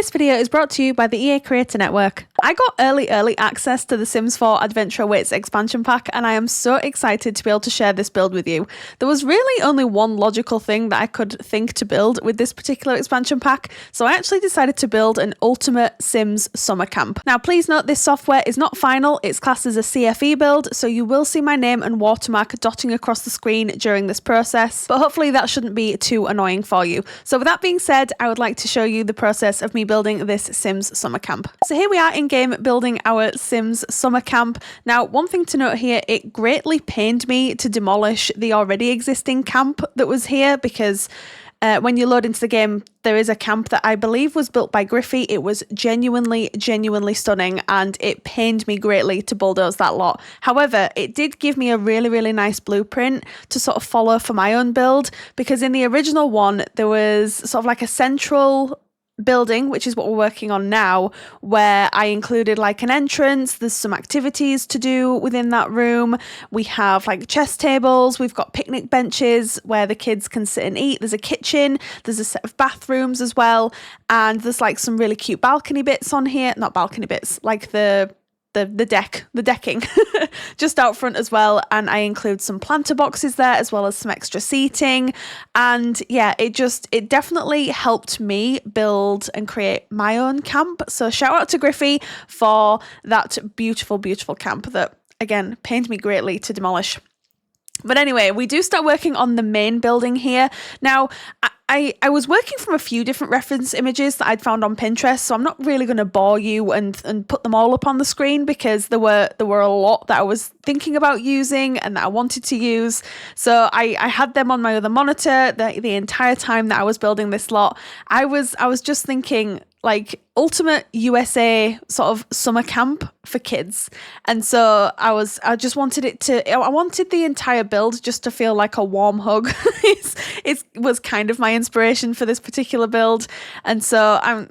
This video is brought to you by the EA Creator Network. I got early access to the Sims 4 Adventure Awaits expansion pack, and I am so excited to be able to share this build with you. There was really only one logical thing that I could think to build with this particular expansion pack, so I actually decided to build an ultimate Sims summer camp. Now please note this software is not final, it's classed as a CFE build, so you will see my name and watermark dotting across the screen during this process, but hopefully that shouldn't be too annoying for you. So with that being said, I would like to show you the process of me building this Sims summer camp. So here we are in game building our Sims summer camp. Now, one thing to note here, it greatly pained me to demolish the already existing camp that was here because when you load into the game, there is a camp that I believe was built by Griffey. It was genuinely stunning, and it pained me greatly to bulldoze that lot. However, it did give me a really nice blueprint to sort of follow for my own build, because in the original one, there was sort of like a central building, which is what we're working on now, where I included like an entrance. There's some activities to do within that room. We have like chess tables, we've got picnic benches where the kids can sit and eat. There's a kitchen, there's a set of bathrooms as well, and there's like some really cute balcony bits on here. Not balcony bits, like the decking just out front as well, and I include some planter boxes there as well as some extra seating. And yeah, it definitely helped me build and create my own camp. So shout out to Griffey for that beautiful camp that again pained me greatly to demolish. But anyway, we do start working on the main building here. Now, I was working from a few different reference images that I'd found on Pinterest, so I'm not really going to bore you and put them all up on the screen, because there were a lot that I was thinking about using and that I wanted to use. So I had them on my other monitor the entire time that I was building this lot. I was just thinking like ultimate USA sort of summer camp for kids. And so I wanted the entire build just to feel like a warm hug. It was kind of my inspiration for this particular build. And so I'm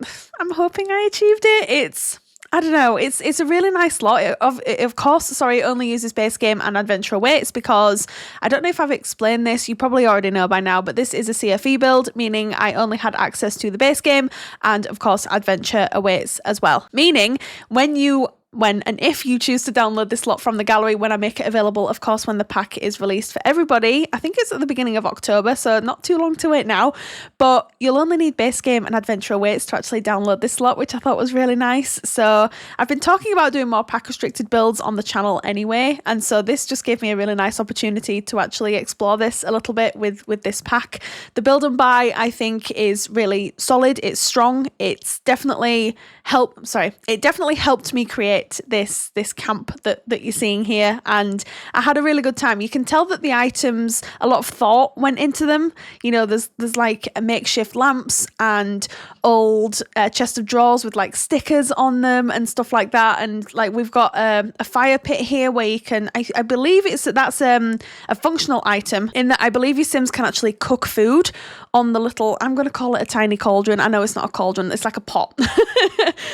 hoping I achieved it. I don't know, it's a really nice lot. Of course, it only uses base game and Adventure Awaits, because I don't know if I've explained this, you probably already know by now, but this is a CFE build, meaning I only had access to the base game and of course Adventure Awaits as well. Meaning when and if you choose to download this lot from the gallery, when I make it available, of course, when the pack is released for everybody, I think it's at the beginning of October, so not too long to wait now, but you'll only need base game and Adventure Awaits to actually download this lot, which I thought was really nice. So I've been talking about doing more pack restricted builds on the channel anyway, and so this just gave me a really nice opportunity to actually explore this a little bit with this pack. The build and buy, I think, is really solid. It's strong. It definitely helped me create this camp that you're seeing here, and I had a really good time. You can tell that the items, a lot of thought went into them. You know, there's like makeshift lamps and old chest of drawers with like stickers on them and stuff like that, and like we've got a fire pit here where you can, I believe that's a functional item in that I believe your Sims can actually cook food on the little, I'm going to call it a tiny cauldron. I know it's not a cauldron, it's like a pot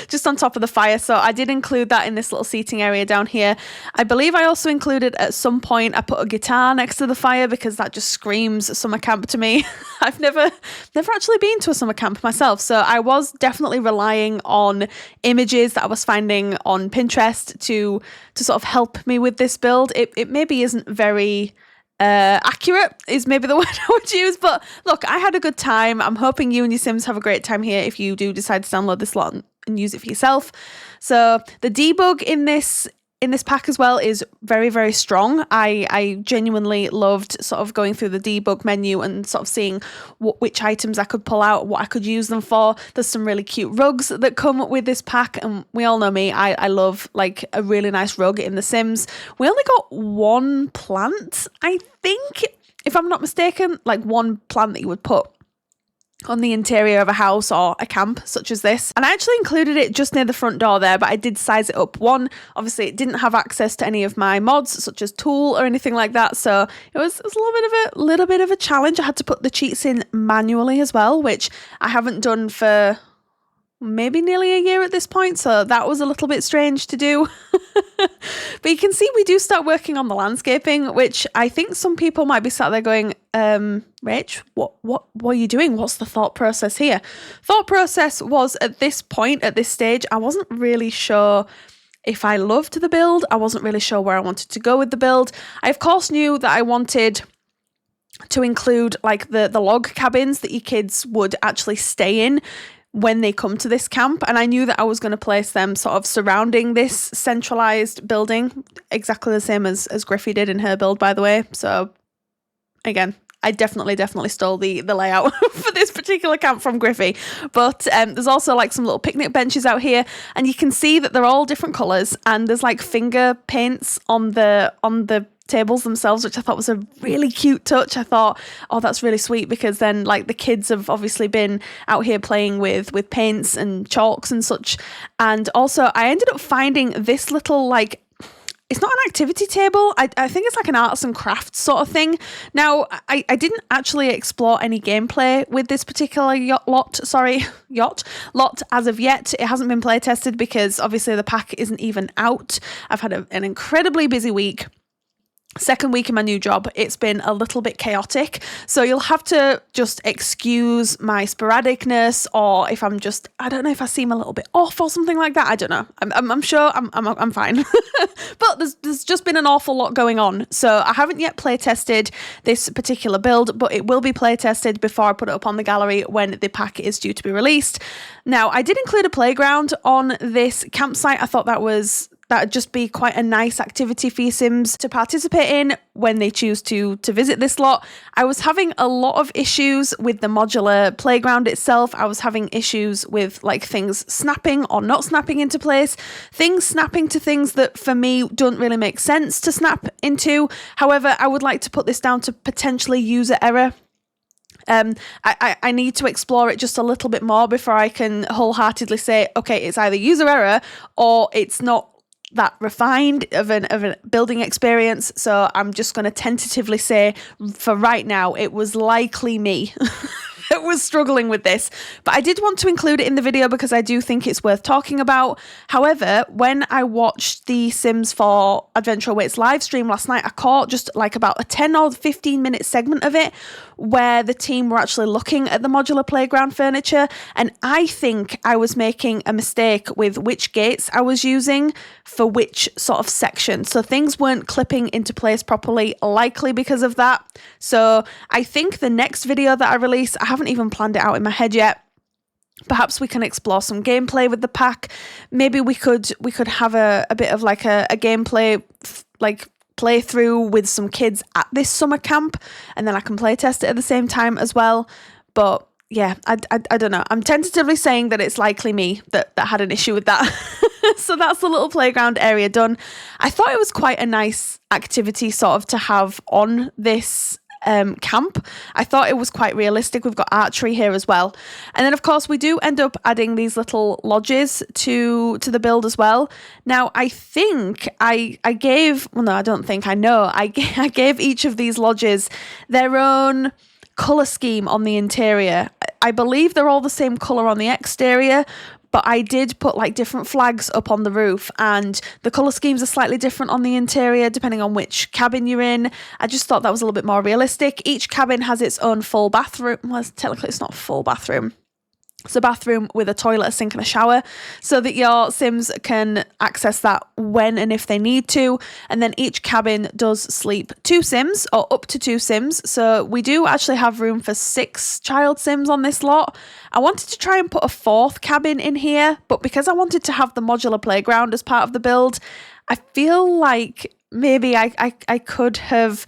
just on top of the fire. So I did include that in this little seating area down here. I believe I also included at some point, I put a guitar next to the fire because that just screams summer camp to me. I've never actually been to a summer camp myself, so I was definitely relying on images that I was finding on Pinterest to sort of help me with this build. It maybe isn't very accurate is maybe the word I would use, but look, I had a good time. I'm hoping you and your Sims have a great time here if you do decide to download this lot and use it for yourself. So the debug in this pack as well is very strong. I genuinely loved sort of going through the debug menu and sort of seeing which items I could pull out, what I could use them for. There's some really cute rugs that come with this pack, and we all know me, I love like a really nice rug in The Sims. We only got one plant, I think, if I'm not mistaken, like one plant that you would put on the interior of a house or a camp such as this, and I actually included it just near the front door there, but I did size it up. One, obviously it didn't have access to any of my mods such as tool or anything like that, so it was a little bit of a challenge. I had to put the cheats in manually as well, which I haven't done for maybe nearly a year at this point, so that was a little bit strange to do. But you can see we do start working on the landscaping, which I think some people might be sat there going, Rach, what are you doing? What's the thought process here? Thought process was at this point, at this stage, I wasn't really sure if I loved the build. I wasn't really sure where I wanted to go with the build. I of course knew that I wanted to include like the log cabins that your kids would actually stay in when they come to this camp, and I knew that I was going to place them sort of surrounding this centralized building, exactly the same as Griffey did in her build, by the way. So again, I definitely stole the layout for this particular camp from Griffey. But there's also like some little picnic benches out here, and you can see that they're all different colours, and there's like finger paints on the tables themselves, which I thought was a really cute touch. I thought, oh, that's really sweet, because then like the kids have obviously been out here playing with paints and chalks and such. And also I ended up finding this little, like, it's not an activity table. I think it's like an arts and crafts sort of thing. Now, I didn't actually explore any gameplay with this particular lot as of yet. It hasn't been play tested because obviously the pack isn't even out. I've had an incredibly busy week. Second week in my new job, it's been a little bit chaotic, so you'll have to just excuse my sporadicness, or if I'm just, I don't know if I seem a little bit off or something like that. I don't know. I'm sure I'm fine. But there's just been an awful lot going on, so I haven't yet play tested this particular build, but it will be play tested before I put it up on the gallery when the pack is due to be released. Now, I did include a playground on this campsite. I thought that'd just be quite a nice activity for your Sims to participate in when they choose to visit this lot. I was having a lot of issues with the modular playground itself. I was having issues with like things snapping or not snapping into place, things snapping to things that for me don't really make sense to snap into. However, I would like to put this down to potentially user error. I need to explore it just a little bit more before I can wholeheartedly say, okay, it's either user error or it's not that refined of a building experience. So I'm just going to tentatively say for right now, it was likely me that was struggling with this, but I did want to include it in the video because I do think it's worth talking about. However, when I watched the Sims 4 Adventure Awaits live stream last night, I caught just like about a 10 or 15 minute segment of it where the team were actually looking at the modular playground furniture, and I think I was making a mistake with which gates I was using for which sort of section. So things weren't clipping into place properly, likely because of that. So I think the next video that I release, I haven't even planned it out in my head yet. Perhaps we can explore some gameplay with the pack. Maybe we could have a bit of like a gameplay like playthrough with some kids at this summer camp, and then I can play test it at the same time as well. But yeah, I don't know. I'm tentatively saying that it's likely me that had an issue with that. So that's the little playground area done. I thought it was quite a nice activity sort of to have on this camp. I thought it was quite realistic. We've got archery here as well. And then of course we do end up adding these little lodges to the build as well. Now I think I gave each of these lodges their own colour scheme on the interior. I believe they're all the same colour on the exterior, but I did put like different flags up on the roof, and the colour schemes are slightly different on the interior depending on which cabin you're in. I just thought that was a little bit more realistic. Each cabin has its own full bathroom. Well, technically it's not a full bathroom. It's a bathroom with a toilet, a sink and a shower, so that your Sims can access that when and if they need to. And then each cabin does sleep 2 Sims, or up to 2 Sims. So we do actually have room for 6 child Sims on this lot. I wanted to try and put a 4th cabin in here, but because I wanted to have the modular playground as part of the build, I feel like maybe I could have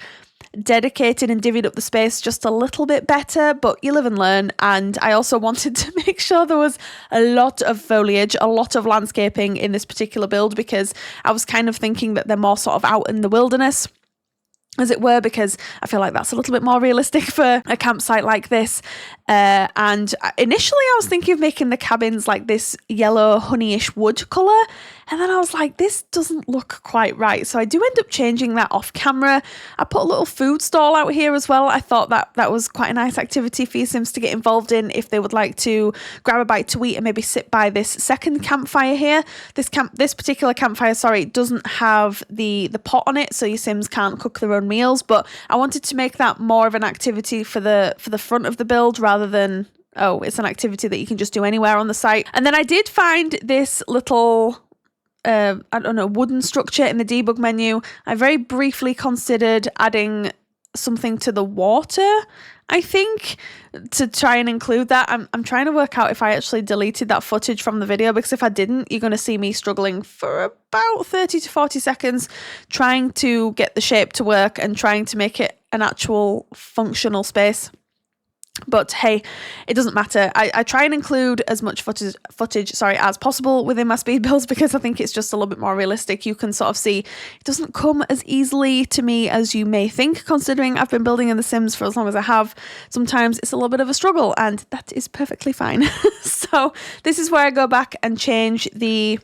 dedicated and divvied up the space just a little bit better, but you live and learn. And I also wanted to make sure there was a lot of foliage, a lot of landscaping in this particular build, because I was kind of thinking that they're more sort of out in the wilderness, as it were, because I feel like that's a little bit more realistic for a campsite like this. And initially I was thinking of making the cabins like this yellow honeyish wood colour, and then I was like, this doesn't look quite right. So I do end up changing that off camera. I put a little food stall out here as well. I thought that was quite a nice activity for your Sims to get involved in if they would like to grab a bite to eat and maybe sit by this second campfire here. This particular campfire, doesn't have the pot on it, so your Sims can't cook their own meals. But I wanted to make that more of an activity for the front of the build rather than, oh, it's an activity that you can just do anywhere on the site. And then I did find this little wooden structure in the debug menu. I very briefly considered adding something to the water, I think, to try and include that. I'm trying to work out if I actually deleted that footage from the video, because if I didn't, you're going to see me struggling for about 30 to 40 seconds trying to get the shape to work and trying to make it an actual functional space. But hey, it doesn't matter. I try and include as much footage as possible within my speed builds, because I think it's just a little bit more realistic. You can sort of see it doesn't come as easily to me as you may think, considering I've been building in The Sims for as long as I have. Sometimes it's a little bit of a struggle, and that is perfectly fine. So this is where I go back and change the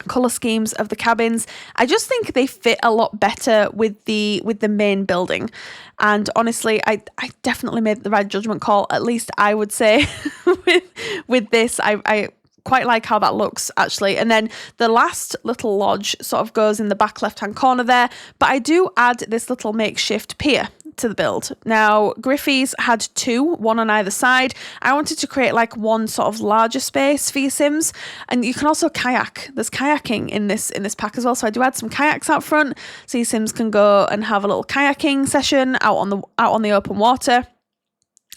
color schemes of the cabins. I just think they fit a lot better with the main building, and honestly I definitely made the right judgment call, at least I would say. with this, I quite like how that looks actually. And then the last little lodge sort of goes in the back left hand corner there, but I do add this little makeshift pier to the build. Now, Griffey's had two, one on either side. I wanted to create like one sort of larger space for your Sims, and you can also kayak. There's kayaking in this pack as well, so I do add some kayaks out front, so your Sims can go and have a little kayaking session out on the open water.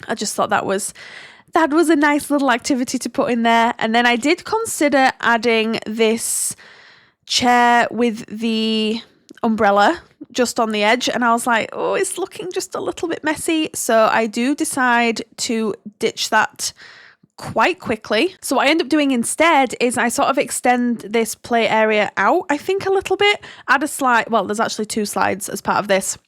I just thought that was a nice little activity to put in there. And then I did consider adding this chair with the umbrella just on the edge, and I was like, oh, it's looking just a little bit messy, so I do decide to ditch that quite quickly. So what I end up doing instead is I sort of extend this play area out, I think, a little bit, add a slide. Well, there's actually 2 slides as part of this,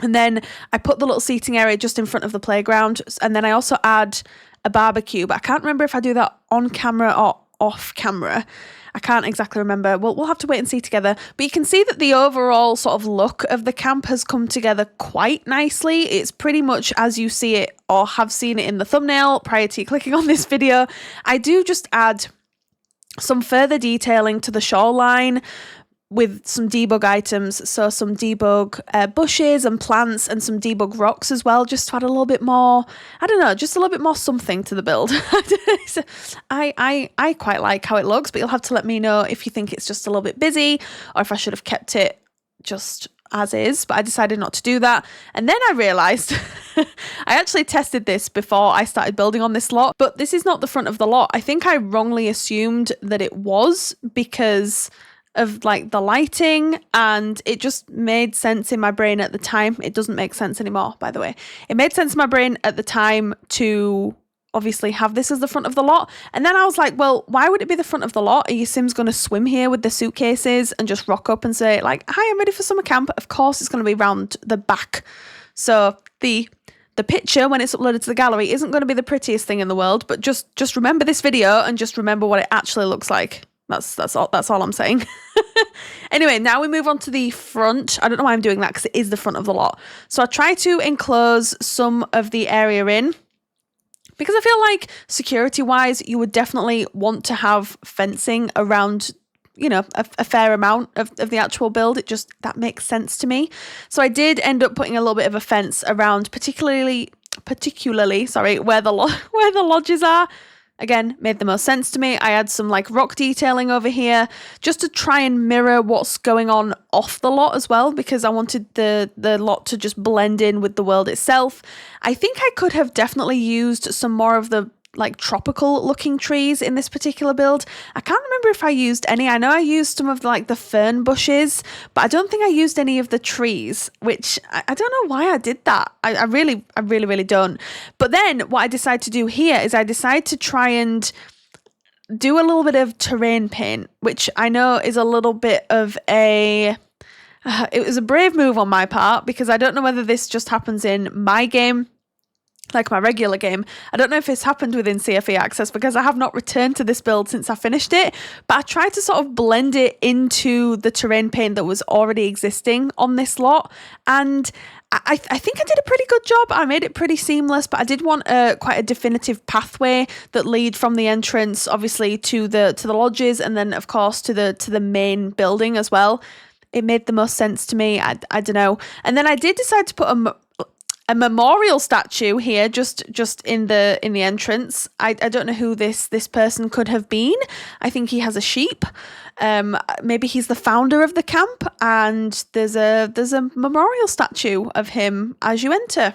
and then I put the little seating area just in front of the playground, and then I also add a barbecue, but I can't remember if I do that on camera or off camera. I can't exactly remember. We'll have to wait and see together. But you can see that the overall sort of look of the camp has come together quite nicely. It's pretty much as you see it or have seen it in the thumbnail prior to you clicking on this video. I do just add some further detailing to the shoreline with some debug items, so some debug bushes and plants and some debug rocks as well, just to add a little bit more, I don't know, just a little bit more something to the build. So I quite like how it looks, but you'll have to let me know if you think it's just a little bit busy or if I should have kept it just as is, but I decided not to do that. And then I realised I actually tested this before I started building on this lot, but this is not the front of the lot. I think I wrongly assumed that it was because of like the lighting, and it just made sense in my brain at the time. It doesn't make sense anymore, by the way. It made sense in my brain at the time to obviously have this as the front of the lot, and then I was like, well, why would it be the front of the lot? Are your Sims going to swim here with the suitcases and just rock up and say like, hi, I'm ready for summer camp? Of course it's going to be round the back. So the picture when it's uploaded to the gallery isn't going to be the prettiest thing in the world, but just remember this video and just remember what it actually looks like. That's all I'm saying. Anyway, now we move on to the front. I don't know why I'm doing that, because it is the front of the lot. So I try to enclose some of the area in, because I feel like security wise, you would definitely want to have fencing around, you know, a fair amount of the actual build. That makes sense to me. So I did end up putting a little bit of a fence around, particularly, where the lodges are. Again, made the most sense to me. I had some like rock detailing over here just to try and mirror what's going on off the lot as well, because I wanted the lot to just blend in with the world itself. I think I could have definitely used some more of the like tropical looking trees in this particular build. I can't remember if I used any. I know I used some of the fern bushes, but I don't think I used any of the trees, which I don't know why I did that. I really don't. But then what I decided to do here is I decided to try and do a little bit of terrain paint, which I know is a little bit of it was a brave move on my part, because I don't know whether this just happens in my game like my regular game. I don't know if it's happened within CFE Access because I have not returned to this build since I finished it, but I tried to sort of blend it into the terrain paint that was already existing on this lot, and I think I did a pretty good job. I made it pretty seamless, but I did want quite a definitive pathway that lead from the entrance, obviously, to the lodges, and then of course to the main building as well. It made the most sense to me. I don't know. And then I did decide to put a memorial statue here, just in the entrance. I don't know who this person could have been. I think he has a sheep. Maybe he's the founder of the camp, and there's a memorial statue of him as you enter.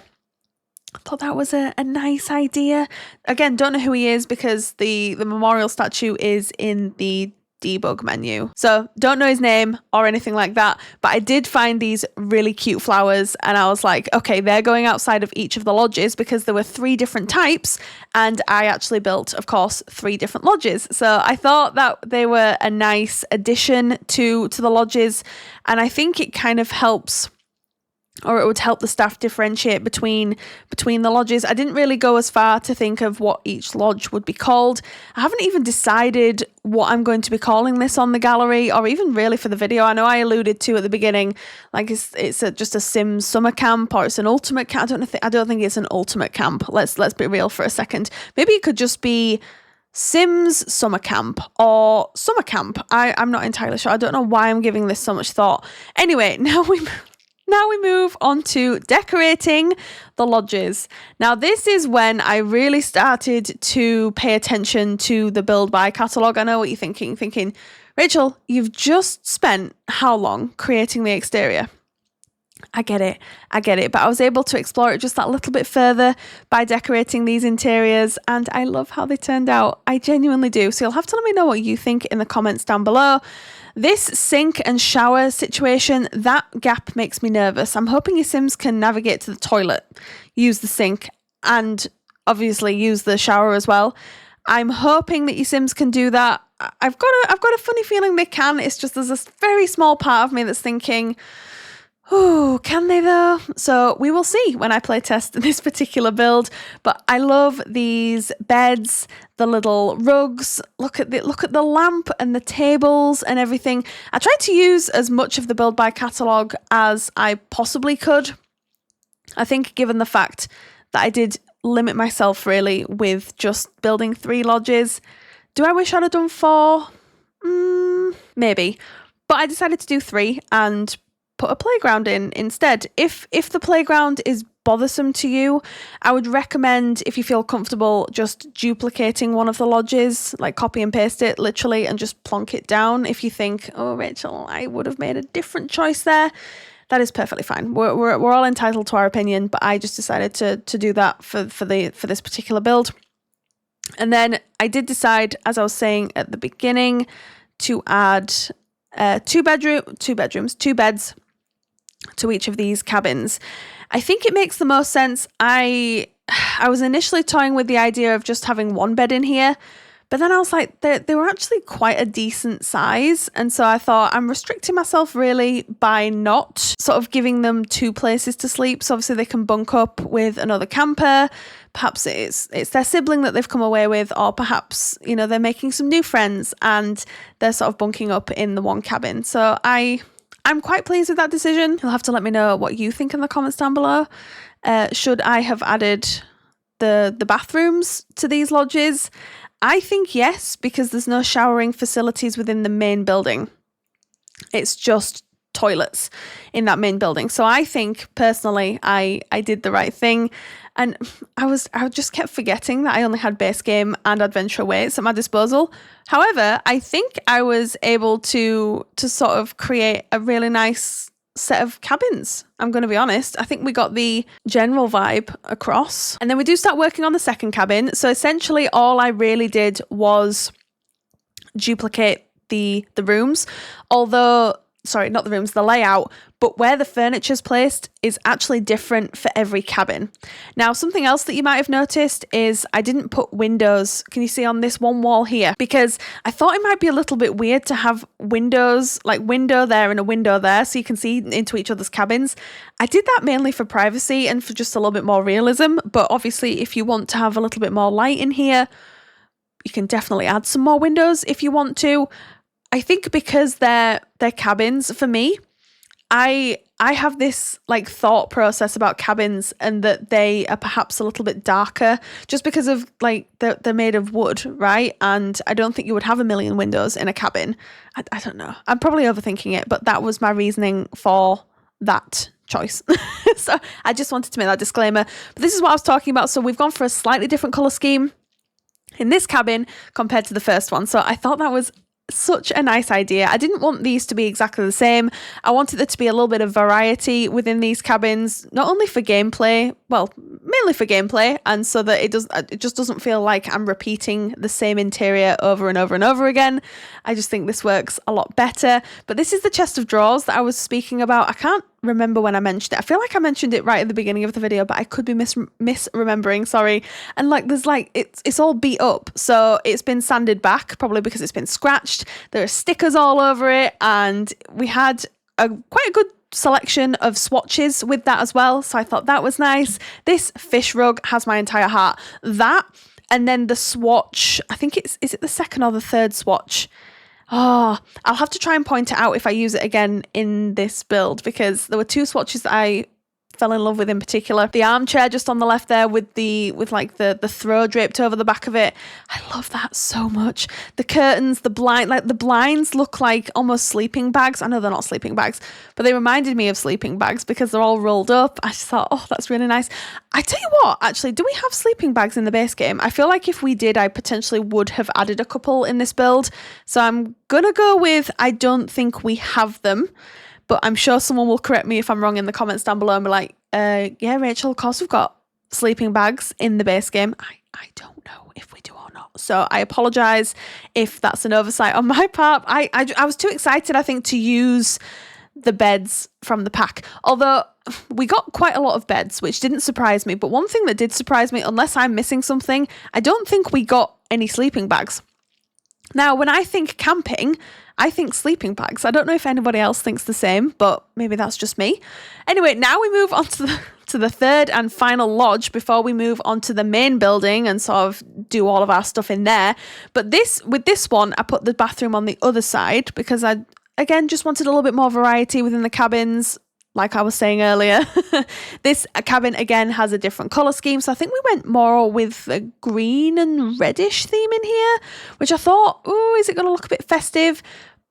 I thought that was a nice idea. Again, don't know who he is because the memorial statue is in the debug menu. So don't know his name or anything like that, but I did find these really cute flowers, and I was like, okay, they're going outside of each of the lodges because there were 3 different types, and I actually built, of course, 3 different lodges. So I thought that they were a nice addition to the lodges, and I think it kind of helps, or it would help the staff differentiate between the lodges. I didn't really go as far to think of what each lodge would be called. I haven't even decided what I'm going to be calling this on the gallery, or even really for the video. I know I alluded to at the beginning, like it's just a Sims summer camp, or it's an ultimate camp. I don't think it's an ultimate camp. Let's be real for a second. Maybe it could just be Sims summer camp or summer camp. I'm not entirely sure. I don't know why I'm giving this so much thought. Anyway, now we move on to decorating the lodges. Now, this is when I really started to pay attention to the build by catalogue. I know what you're thinking, Rachel, you've just spent how long creating the exterior? I get it, but I was able to explore it just that little bit further by decorating these interiors, and I love how they turned out. I genuinely do. So you'll have to let me know what you think in the comments down below. This sink and shower situation, that gap makes me nervous. I'm hoping your Sims can navigate to the toilet, use the sink, and obviously use the shower as well. I'm hoping that your Sims can do that. I've got a funny feeling they can. It's just there's a very small part of me that's thinking, oh, can they though? So we will see when I play test this particular build. But I love these beds, the little rugs. Look at the lamp and the tables and everything. I tried to use as much of the build by catalogue as I possibly could. I think given the fact that I did limit myself really with just building 3 lodges. Do I wish I'd have done 4? Maybe. But I decided to do 3 and put a playground in instead. If the playground is bothersome to you, I would recommend, if you feel comfortable, just duplicating one of the lodges, like copy and paste it literally and just plonk it down. If you think, oh Rachel, I would have made a different choice there, that is perfectly fine. We're all entitled to our opinion, but I just decided to do that for this particular build. And then I did decide, as I was saying at the beginning, to add 2 beds to each of these cabins. I think it makes the most sense. I was initially toying with the idea of just having 1 bed in here, but then I was like, they were actually quite a decent size, and so I thought I'm restricting myself really by not sort of giving them 2 places to sleep. So obviously they can bunk up with another camper. Perhaps it's their sibling that they've come away with, or perhaps, you know, they're making some new friends and they're sort of bunking up in the 1 cabin. So I'm quite pleased with that decision. You'll have to let me know what you think in the comments down below. Should I have added the bathrooms to these lodges? I think yes, because there's no showering facilities within the main building. It's just toilets in that main building. So I think personally I did the right thing. And I just kept forgetting that I only had base game and adventure weights at my disposal. However, I think I was able to sort of create a really nice set of cabins. I'm going to be honest. I think we got the general vibe across. And then we do start working on the second cabin. So essentially all I really did was duplicate the rooms. Although sorry, not the rooms, the layout, but where the furniture's placed is actually different for every cabin. Now, something else that you might have noticed is I didn't put windows, can you see on this one wall here? Because I thought it might be a little bit weird to have windows, like window there and a window there, so you can see into each other's cabins. I did that mainly for privacy and for just a little bit more realism, but obviously if you want to have a little bit more light in here, you can definitely add some more windows if you want to. I think because they're cabins, for me, I have this like thought process about cabins and that they are perhaps a little bit darker just because of like they're made of wood, right? And I don't think you would have a million windows in a cabin. I don't know. I'm probably overthinking it, but that was my reasoning for that choice. So I just wanted to make that disclaimer. But this is what I was talking about. So we've gone for a slightly different colour scheme in this cabin compared to the first one. So I thought that was such a nice idea. I didn't want these to be exactly the same. I wanted there to be a little bit of variety within these cabins, not only for gameplay, well, mainly for gameplay, and so that it just doesn't feel like I'm repeating the same interior over and over and over again. I just think this works a lot better. But this is the chest of drawers that I was speaking about. I can't remember when I mentioned it. I feel like I mentioned it right at the beginning of the video, but I could be misremembering, sorry. And like there's like it's all beat up, so it's been sanded back, probably because it's been scratched. There are stickers all over it, and we had quite a good selection of swatches with that as well, so I thought that was nice. This fish rug has my entire heart. That, and then the swatch, I think is it the second or the third swatch? Oh, I'll have to try and point it out if I use it again in this build, because there were two swatches that I fell in love with in particular. The armchair just on the left there with like the throw draped over the back of it. I love that so much. The curtains, the blinds look like almost sleeping bags. I know they're not sleeping bags, but they reminded me of sleeping bags because they're all rolled up. I just thought, oh, that's really nice. I tell you what, actually, do we have sleeping bags in the base game? I feel like if we did, I potentially would have added a couple in this build. So I'm gonna go with, I don't think we have them. But I'm sure someone will correct me if I'm wrong in the comments down below and be like, yeah, Rachel, of course we've got sleeping bags in the base game. I don't know if we do or not. So I apologise if that's an oversight on my part. I was too excited, I think, to use the beds from the pack. Although we got quite a lot of beds, which didn't surprise me. But one thing that did surprise me, unless I'm missing something, I don't think we got any sleeping bags. Now, when I think camping, I think sleeping bags. I don't know if anybody else thinks the same, but maybe that's just me. Anyway, now we move on to the third and final lodge before we move on to the main building and sort of do all of our stuff in there. But with this one, I put the bathroom on the other side because I, again, just wanted a little bit more variety within the cabins. Like I was saying earlier, this cabin again has a different colour scheme. So I think we went more with a green and reddish theme in here, which I thought, oh, is it going to look a bit festive?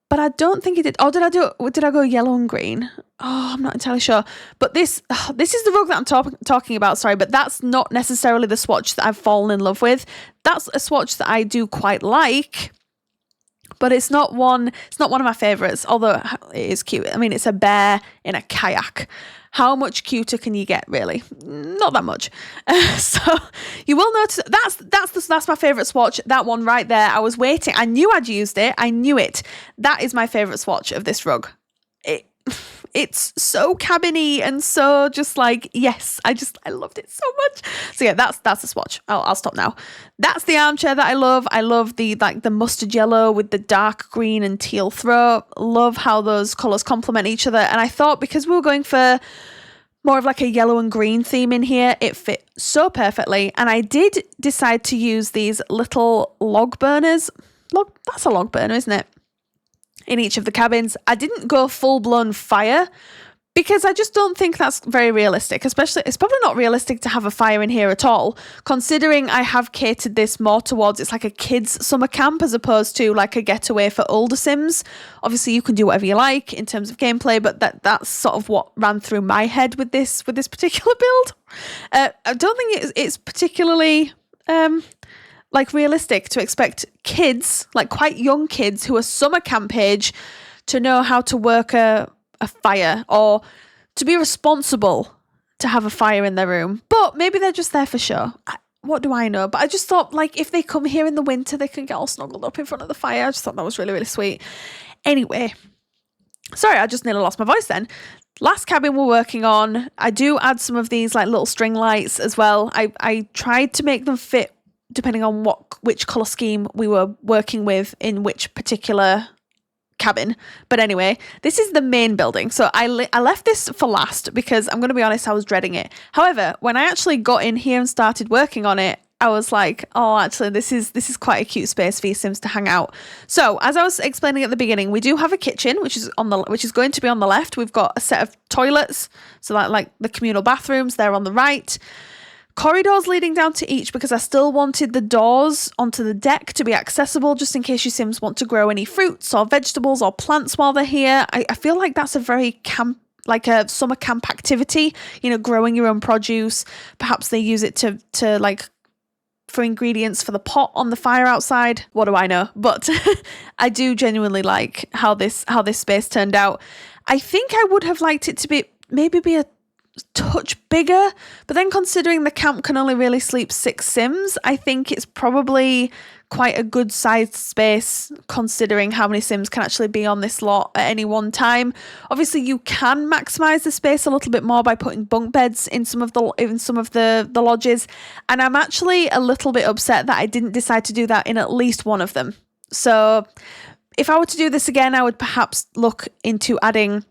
But I don't think it did. Oh, did I go yellow and green? Oh, I'm not entirely sure. But this is the rug that I'm talking about, sorry, but that's not necessarily the swatch that I've fallen in love with. That's a swatch that I do quite like. But it's not one of my favourites, although it is cute. I mean, it's a bear in a kayak. How much cuter can you get, really? Not that much. So you will notice that's my favourite swatch. That one right there. I was waiting. I knew I'd used it. I knew it. That is my favourite swatch of this rug. It's so cabiny and so just like, yes, I loved it so much. So yeah, that's the swatch. I'll stop now. That's the armchair that I love. I love the mustard yellow with the dark green and teal throw. Love how those colours complement each other. And I thought because we were going for more of like a yellow and green theme in here, it fit so perfectly. And I did decide to use these little log burners. That's a log burner, isn't it? In each of the cabins. I didn't go full-blown fire because I just don't think that's very realistic. Especially, it's probably not realistic to have a fire in here at all, considering I have catered this more towards it's like a kids' summer camp as opposed to like a getaway for older Sims. Obviously, you can do whatever you like in terms of gameplay, but that's sort of what ran through my head with this particular build. I don't think it's particularly like realistic to expect kids, like quite young kids who are summer camp age, to know how to work a fire or to be responsible to have a fire in their room. But maybe they're just there for show. What do I know? But I just thought, like, if they come here in the winter, they can get all snuggled up in front of the fire. I just thought that was really, really sweet. Anyway, Sorry, I just nearly lost my voice then. Last cabin we're working on, I do add some of these like little string lights as well. I tried to make them fit depending on which colour scheme we were working with in which particular cabin. But anyway, this is the main building. So I left this for last because I'm going to be honest, I was dreading it. However, when I actually got in here and started working on it, I was like, oh, actually, this is quite a cute space for your Sims to hang out. So as I was explaining at the beginning, we do have a kitchen, which is going to be on the left. We've got a set of toilets, so that like the communal bathrooms, they're on the right. Corridors leading down to each because I still wanted the doors onto the deck to be accessible just in case your Sims want to grow any fruits or vegetables or plants while they're here. I feel like that's a very like a summer camp activity, you know, growing your own produce. Perhaps they use it to like for ingredients for the pot on the fire outside. What do I know? But I do genuinely like how this space turned out. I think I would have liked it to be a touch bigger, but then considering the camp can only really sleep 6 Sims, I think it's probably quite a good sized space considering how many Sims can actually be on this lot at any one time. Obviously you can maximize the space a little bit more by putting bunk beds in some of the lodges, and I'm actually a little bit upset that I didn't decide to do that in at least one of them. So if I were to do this again, I would perhaps look into adding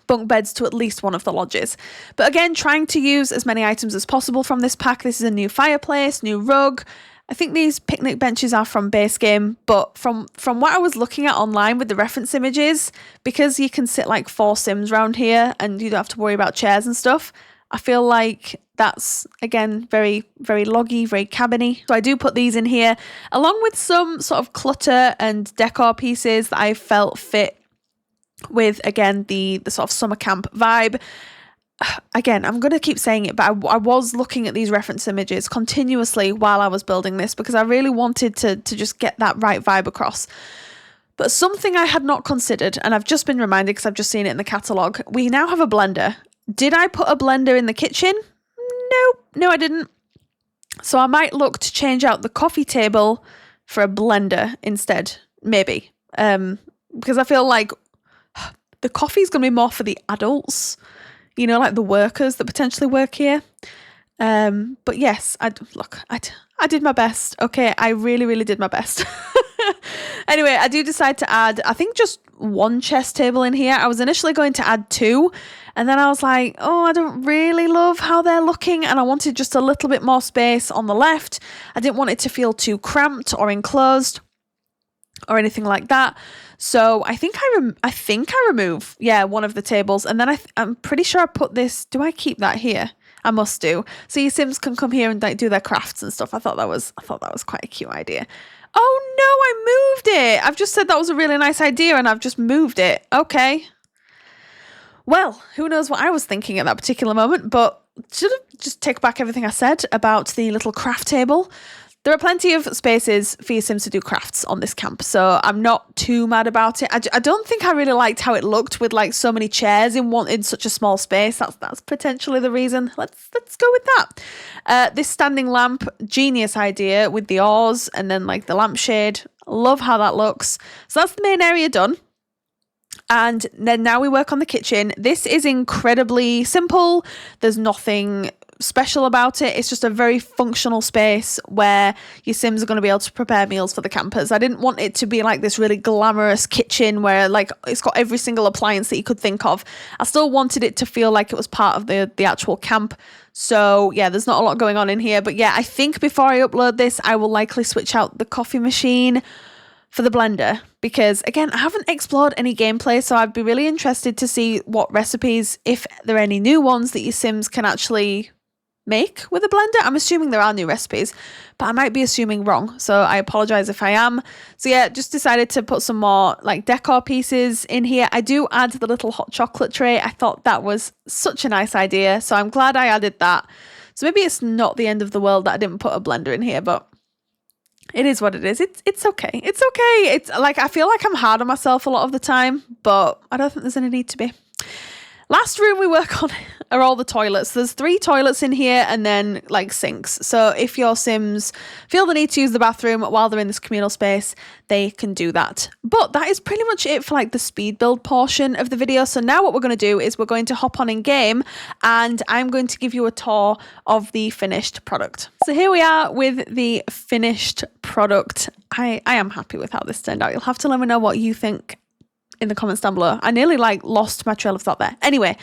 bunk beds to at least one of the lodges. But again, trying to use as many items as possible from this pack. This is a new fireplace, new rug. I think these picnic benches are from base game, but from what I was looking at online with the reference images, because you can sit like 4 Sims around here and you don't have to worry about chairs and stuff, I feel like that's, again, very, very loggy, very cabiny. So I do put these in here, along with some sort of clutter and decor pieces that I felt fit with, again, the sort of summer camp vibe. Again, I'm going to keep saying it, but I was looking at these reference images continuously while I was building this because I really wanted to just get that right vibe across. But something I had not considered, and I've just been reminded because I've just seen it in the catalogue, we now have a blender. Did I put a blender in the kitchen? No, I didn't. So I might look to change out the coffee table for a blender instead, maybe. Because I feel like the coffee is going to be more for the adults, you know, like the workers that potentially work here. But yes, I did my best. Okay, I really, really did my best. Anyway, I do decide to add, I think, just 1 chess table in here. I was initially going to add 2, and then I was like, oh, I don't really love how they're looking, and I wanted just a little bit more space on the left. I didn't want it to feel too cramped or enclosed or anything like that. So I think I remove, one of the tables, and then I'm pretty sure I put this. Do I keep that here? I must do. So your Sims can come here and like do their crafts and stuff. I thought that was quite a cute idea. Oh no, I moved it. I've just said that was a really nice idea and I've just moved it. Okay. Well, who knows what I was thinking at that particular moment, but should have just take back everything I said about the little craft table. There are plenty of spaces for your Sims to do crafts on this camp, so I'm not too mad about it. I don't think I really liked how it looked with like so many chairs in such a small space. That's potentially the reason. Let's go with that. This standing lamp, genius idea with the oars and then like the lampshade. Love how that looks. So that's the main area done. And then now we work on the kitchen. This is incredibly simple. There's nothing special about it. It's just a very functional space where your Sims are going to be able to prepare meals for the campers. I didn't want it to be like this really glamorous kitchen where like it's got every single appliance that you could think of. I still wanted it to feel like it was part of the actual camp. So yeah, there's not a lot going on in here, but yeah, I think before I upload this, I will likely switch out the coffee machine for the blender because again, I haven't explored any gameplay, so I'd be really interested to see what recipes, if there are any new ones that your Sims can actually make with a blender. I'm assuming there are new recipes, but I might be assuming wrong, so I apologize if I am. So yeah, just decided to put some more like decor pieces in here. I do add the little hot chocolate tray. I thought that was such a nice idea, so I'm glad I added that. So maybe it's not the end of the world that I didn't put a blender in here, but it is what it is. It's okay. It's okay. It's like I feel like I'm hard on myself a lot of the time, but I don't think there's any need to be. Last room we work on are all the toilets. There's 3 toilets in here and then like sinks. So if your Sims feel the need to use the bathroom while they're in this communal space, they can do that. But that is pretty much it for like the speed build portion of the video. So now what we're going to do is we're going to hop on in game and I'm going to give you a tour of the finished product. So here we are with the finished product. I am happy with how this turned out. You'll have to let me know what you think in the comments down below. I nearly like lost my trail of thought there. Anyway,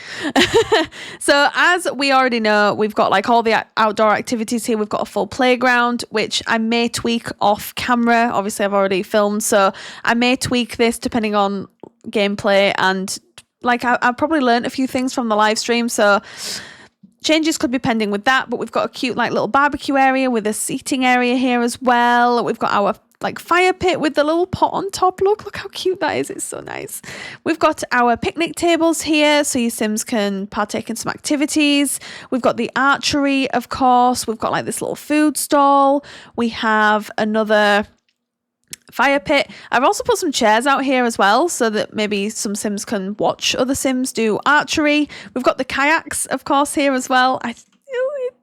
so as we already know, we've got like all the outdoor activities here. We've got a full playground, which I may tweak off camera. Obviously, I've already filmed, so I may tweak this depending on gameplay. And like I probably learned a few things from the live stream, so changes could be pending with that. But we've got a cute like little barbecue area with a seating area here as well. We've got our like fire pit with the little pot on top. Look how cute that is. It's so nice. We've got our picnic tables here so your Sims can partake in some activities. We've got the archery, of course. We've got like this little food stall. We have another fire pit. I've also put some chairs out here as well so that maybe some Sims can watch other Sims do archery. We've got the kayaks, of course, here as well.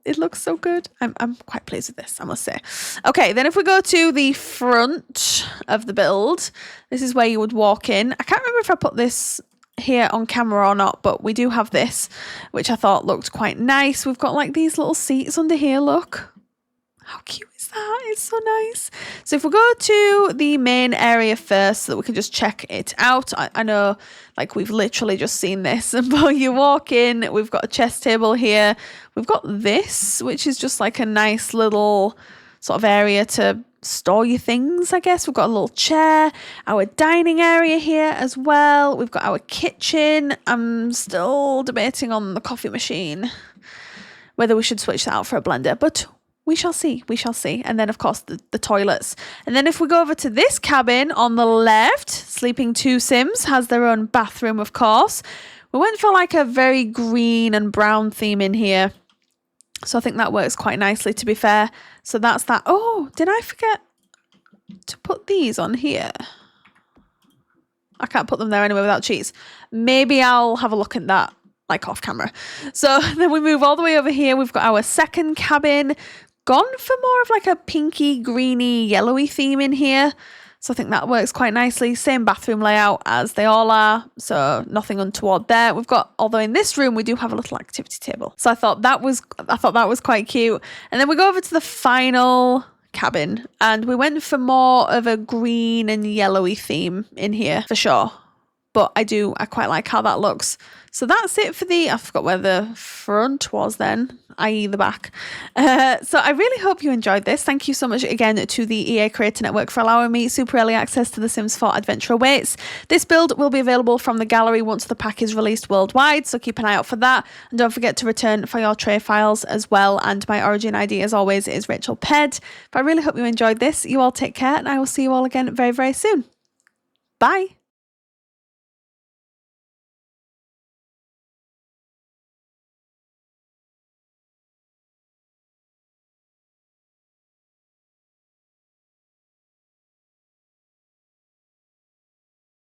It looks so good. I'm quite pleased with this, I must say. Okay, then if we go to the front of the build, this is where you would walk in. I can't remember if I put this here on camera or not, but we do have this, which I thought looked quite nice. We've got like these little seats under here, look. How cute is that? It's so nice. So if we go to the main area first so that we can just check it out. I know like we've literally just seen this, but you walk in, we've got a chess table here. We've got this, which is just like a nice little sort of area to store your things, I guess. We've got a little chair, our dining area here as well. We've got our kitchen. I'm still debating on the coffee machine, whether we should switch that out for a blender, but we shall see. And then, of course, the toilets. And then if we go over to this cabin on the left, Sleeping 2 Sims has their own bathroom, of course. We went for like a very green and brown theme in here. So I think that works quite nicely, to be fair. So that's that. Oh, did I forget to put these on here? I can't put them there anyway without cheese. Maybe I'll have a look at that like off camera. So then we move all the way over here. We've got our second cabin. Gone for more of like a pinky, greeny, yellowy theme in here. So I think that works quite nicely. Same bathroom layout as they all are. So nothing untoward there. We've got, although in this room, we do have a little activity table. So I thought that was quite cute. And then we go over to the final cabin and we went for more of a green and yellowy theme in here for sure. But I quite like how that looks. So that's it for I forgot where the front was then, i.e. the back. So I really hope you enjoyed this. Thank you so much again to the EA Creator Network for allowing me super early access to The Sims 4 Adventure Awaits. This build will be available from the gallery once the pack is released worldwide, so keep an eye out for that. And don't forget to return for your tray files as well. And my origin ID, as always, is RachelPedd. But I really hope you enjoyed this. You all take care, and I will see you all again very, very soon. Bye.